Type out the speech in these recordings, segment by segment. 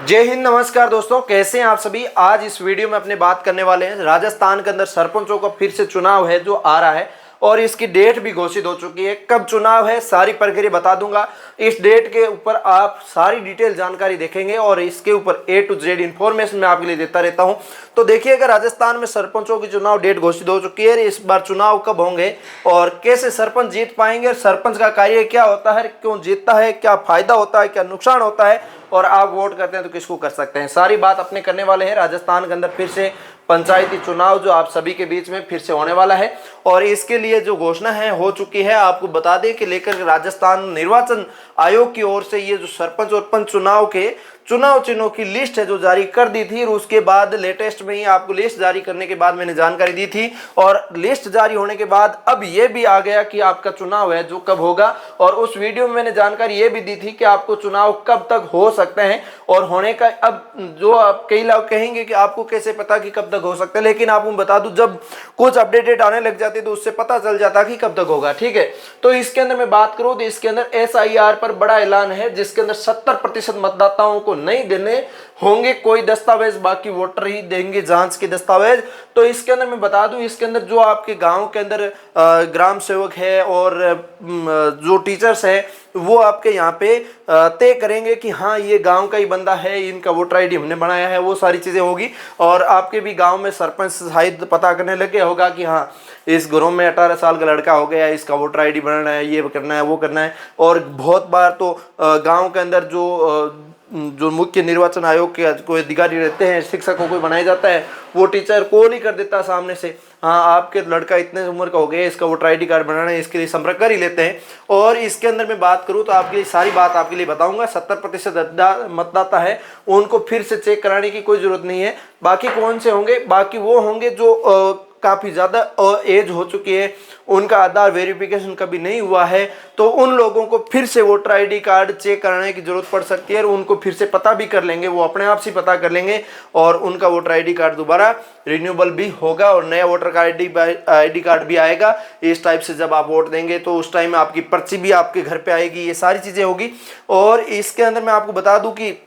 जय हिंद, नमस्कार दोस्तों, कैसे हैं आप सभी। आज इस वीडियो में अपने बात करने वाले हैं राजस्थान के अंदर सरपंचों का फिर से चुनाव है जो आ रहा है और इसकी डेट भी घोषित हो चुकी है। कब चुनाव है सारी प्रक्रिया बता दूंगा। इस डेट के ऊपर आप सारी डिटेल जानकारी देखेंगे और इसके ऊपर A to Z इन्फॉर्मेशन मैं आपके लिए देता रहता हूं। तो देखिएगा, राजस्थान में सरपंचों की चुनाव डेट घोषित हो चुकी है। इस बार चुनाव कब होंगे और कैसे सरपंच जीत पाएंगे, सरपंच का कार्य क्या होता है, क्यों जीतता है, क्या फायदा होता है, क्या नुकसान होता है और आप वोट करते हैं तो किसको कर सकते हैं, सारी बात अपने करने वाले हैं। राजस्थान के अंदर फिर से पंचायती चुनाव जो आप सभी के बीच में फिर से होने वाला है और इसके लिए जो घोषणा है हो चुकी है। आपको बता दें कि लेकर राजस्थान निर्वाचन आयोग की ओर से ये जो सरपंच और पंच चुनाव के चुनाव चिन्हों की लिस्ट है जो जारी कर दी थी और उसके बाद लेटेस्ट में ही आपको लिस्ट जारी करने के बाद मैंने जानकारी दी थी और लिस्ट जारी होने के बाद अब ये भी आ गया कि आपका चुनाव है जो कब होगा। और उस वीडियो में मैंने जानकारी ये भी दी थी कि आपको चुनाव कब तक हो सकते हैं और होने का। अब जो आप कई लोग कहेंगे कि आपको कैसे पता कि कब तक हो सकता है, लेकिन आपको बता दूं जब कुछ अपडेटेड आने लग जाती तो उससे पता चल जाता कि कब तक होगा। ठीक है, तो इसके अंदर मैं बात करूं तो इसके अंदर SIR पर बड़ा ऐलान है जिसके अंदर 70% मतदाताओं को नहीं देने होंगे कोई दस्तावेज, बाकी वोटर ही देंगे जांच के दस्तावेज। तो इसके अंदर मैं बता दूं, इसके अंदर जो आपके गांव के अंदर ग्राम सेवक है और जो टीचर्स है वो आपके यहाँ पे तय करेंगे कि हाँ ये गांव का ही बंदा है, इनका वोटर ID हमने बनाया है, वो सारी चीजें होगी। और आपके भी गांव में सरपंच शायद पता करने लगे होगा कि हाँ इस गांव में 18 साल का लड़का हो गया, इसका वोटर ID बनाना है, ये करना है, वो करना है। और बहुत बार तो गांव के अंदर जो मुख्य निर्वाचन आयोग के कोई अधिकारी रहते हैं, शिक्षकों को बनाया जाता है, वो टीचर कॉल ही कर देता है सामने से, हाँ आपके लड़का इतने उम्र का हो गया, इसका वोटर ID कार्ड बनाना है, इसके लिए संपर्क कर ही लेते हैं। और इसके अंदर मैं बात करूं तो आपके लिए सारी बात आपके लिए बताऊंगा। 70% मतदाता है उनको फिर से चेक कराने की कोई जरूरत नहीं है। बाकी कौन से होंगे, बाकी वो होंगे जो काफ़ी ज़्यादा एज हो चुकी है, उनका आधार वेरिफिकेशन कभी नहीं हुआ है, तो उन लोगों को फिर से वोटर ID कार्ड चेक कराने की जरूरत पड़ सकती है और उनको फिर से पता भी कर लेंगे, वो अपने आप से पता कर लेंगे और उनका वोटर ID कार्ड दोबारा रिन्यूएबल भी होगा और नया वोटर ID कार्ड भी आएगा। इस टाइप से जब आप वोट देंगे तो उस टाइम आपकी पर्ची भी आपके घर पे आएगी, ये सारी चीज़ें होगी। और इसके अंदर मैं आपको बता दूं कि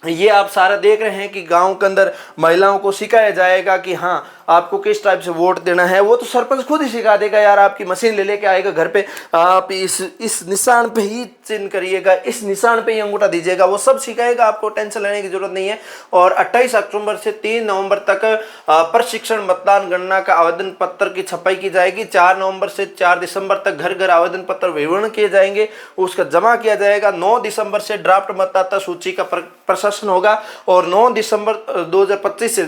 ये आप सारा देख रहे हैं कि गांव के अंदर महिलाओं को सिखाया जाएगा कि हाँ आपको किस टाइप से वोट देना है, वो तो सरपंच खुद ही सिखा देगा यार। आपकी मशीन ले लेके आएगा घर पे, आप इस निशान पे ही चिन्ह करिएगा, इस निशान पे ही अंगूठा दीजिएगा, वो सब सिखाएगा, आपको टेंशन लेने की जरूरत नहीं है। और 28 अक्टूबर से 3 नवंबर तक प्रशिक्षण मतदान गणना का आवेदन पत्र की छपाई की जाएगी। 4 नवंबर से 4 दिसंबर तक घर घर आवेदन पत्र विवरण किए जाएंगे, उसका जमा किया जाएगा। 9 दिसंबर से ड्राफ्ट मतदाता सूची का प्रशासन होगा और 9 दिसंबर 2025 से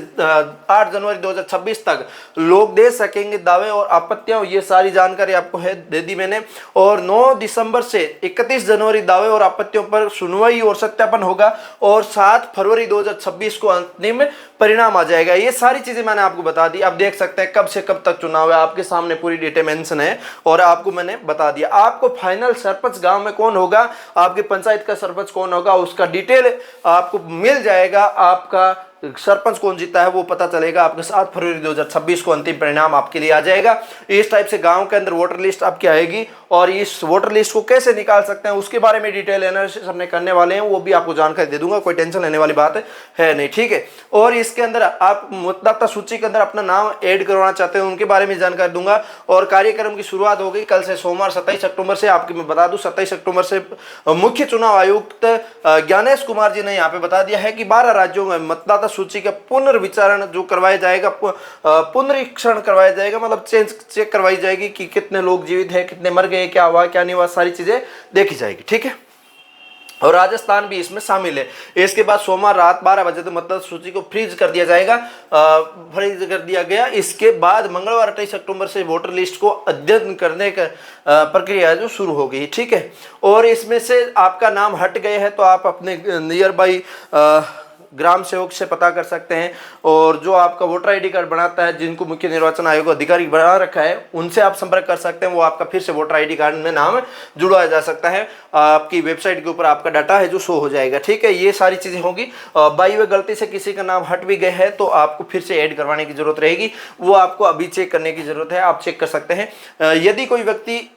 8 जनवरी 2026 तक लोग दे सकेंगे दावे और आपत्तियां। ये सारी जानकारी आपको है दे दी मैंने। और 9 दिसंबर से 31 जनवरी दावे और आपत्तियों पर सुनवाई और सत्यापन होगा और 7 फरवरी 2026 को अंतिम परिणाम आ जाएगा। ये सारी चीजें मैंने आपको बता दी। आप देख सकते हैं कब से कब तक चुनाव है, आपके सामने पूरी डिटेल मेंशन है और आपको मैंने बता दिया। आपको फाइनल सरपंच गांव में कौन होगा, आपके पंचायत का सरपंच कौन होगा, उसका डिटेल आपको मिल जाएगा। आपका सरपंच कौन जीता है वो पता चलेगा आपके 7 फरवरी 2026 को अंतिम परिणाम आपके लिए आ जाएगा। इस टाइप से गांव के अंदर वोटर लिस्ट आपकी आएगी और इस वोटर लिस्ट को कैसे निकाल सकते हैं उसके बारे में डिटेल एनालिसिस हमने करने वाले हैं, वो भी आपको जानकारी दे दूंगा, कोई टेंशन लेने वाली बात है नहीं। ठीक है, और इसके अंदर आप मतदाता सूची के अंदर अपना नाम ऐड करवाना चाहते हैं उनके बारे में जानकारी दूंगा। और कार्यक्रम की शुरुआत हो गई कल से सोमवार 27 अक्टूबर से। आपकी मैं बता दूं 27 अक्टूबर से मुख्य चुनाव आयुक्त ज्ञानेश कुमार जी ने यहाँ पे बता दिया है कि 12 राज्यों में मतदाता सूची का पुनर्विचारण जो करवाया जाएगा, पुनरीक्षण करवाया जाएगा, मतलब चेक करवाई जाएगी कि कितने लोग जीवित है, कितने मर गए, क्या हुआ क्या नहीं हुआ, सारी चीजें देखी जाएगी। ठीक है, और राजस्थान भी इसमें शामिल है। इसके बाद सोमवार रात 12 बजे तक मतदाता सूची को फ्रीज कर दिया जाएगा, फ्रीज कर दिया गया। इसके बाद मंगलवार 28 अक्टूबर से वोटर लिस्ट को अध्ययन करने का प्रक्रिया जो शुरू हो गई। ठीक है, और इसमें से आपका नाम हट गए हैं तो आप अपने नियर बाई ग्राम सेवक से पता कर सकते हैं और जो आपका वोटर ID कार्ड बनाता है, जिनको मुख्य निर्वाचन आयोग अधिकारी बना रखा है, उनसे आप संपर्क कर सकते हैं। वो आपका फिर से वोटर ID कार्ड में नाम जुड़वाया जा सकता है। आपकी वेबसाइट के ऊपर आपका डाटा है जो शो हो जाएगा। ठीक है, ये सारी चीजें होगी। बाई वे गलती से किसी का नाम हट भी गए हैं तो आपको फिर से ऐड करवाने की जरूरत रहेगी, वो आपको अभी चेक करने की जरूरत है, आप चेक कर सकते हैं। यदि कोई व्यक्ति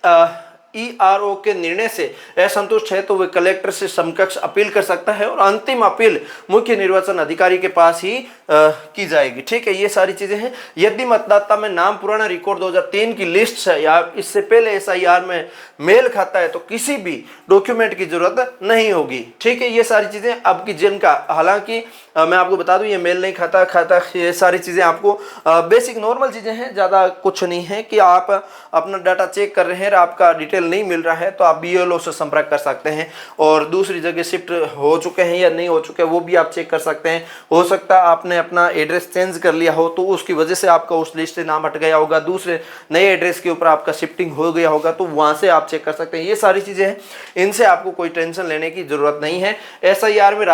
ERO के निर्णय से असंतुष्ट है तो वे कलेक्टर से समकक्ष अपील कर सकता है और अंतिम अपील मुख्य निर्वाचन अधिकारी के पास ही की जाएगी। ठीक है, ये सारी चीजें हैं। यदि मतदाता में नाम पुराना रिकॉर्ड 2003 की लिस्ट है या इससे पहले SIR में मेल खाता है तो किसी भी डॉक्यूमेंट की जरूरत नहीं होगी। ठीक है, ये सारी चीजें अब की जिनका, हालांकि मैं आपको बता दूं ये मेल नहीं खाता, ये सारी चीजें आपको बेसिक नॉर्मल चीजें हैं, ज्यादा कुछ नहीं है कि आप अपना डाटा चेक कर रहे हैं और आपका डिटेल नहीं मिल रहा है तो आप BLO से संपर्क कर सकते हैं और दूसरी जगह शिफ्ट हो चुके हैं या नहीं हो चुके हैं वो भी आप चेक कर सकते हैं। हो सकता है आपने अपना एड्रेस चेंज कर लिया हो तो उसकी वजह से आपका उस लिस्ट से नाम हट गया होगा, दूसरे नए एड्रेस के ऊपर आपका शिफ्टिंग हो गया होगा तो वहां से आप चेक कर सकते हैं। ये सारी चीजें हैं, इनसे आपको कोई टेंशन लेने की जरूरत नहीं है। SIR में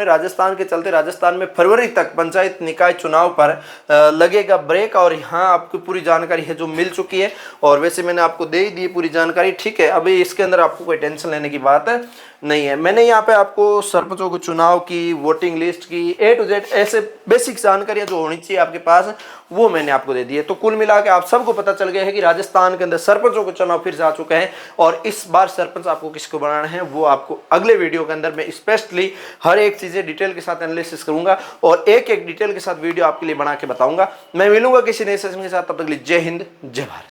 राजस्थान के चलते राजस्थान में फरवरी तक पंचायत निकाय चुनाव पर लगेगा ब्रेक और यहाँ आपकी पूरी जानकारी है जो मिल चुकी है और वैसे मैंने आपको दे ही दी पूरी जानकारी। ठीक है, अभी इसके अंदर आपको कोई टेंशन लेने की बात नहीं है। मैंने यहाँ पे आपको सरपंचों के चुनाव की, वोटिंग लिस्ट की A to Z ऐसे बेसिक जानकारियां जो होनी चाहिए आपके पास वो मैंने आपको दे दी है। तो कुल मिला के आप सबको पता चल गया है कि राजस्थान के अंदर सरपंचों के चुनाव फिर से आ चुके हैं और इस बार सरपंच आपको किसको बनाना है वो आपको अगले वीडियो के अंदर मैं स्पेशली हर एक चीजें डिटेल के साथ एनालिसिस करूंगा और एक एक डिटेल के साथ वीडियो आपके लिए बना के बताऊंगा। मैं मिलूंगा किसी नए सेशन के साथ, तब तक के लिए जय हिंद, जय भारत।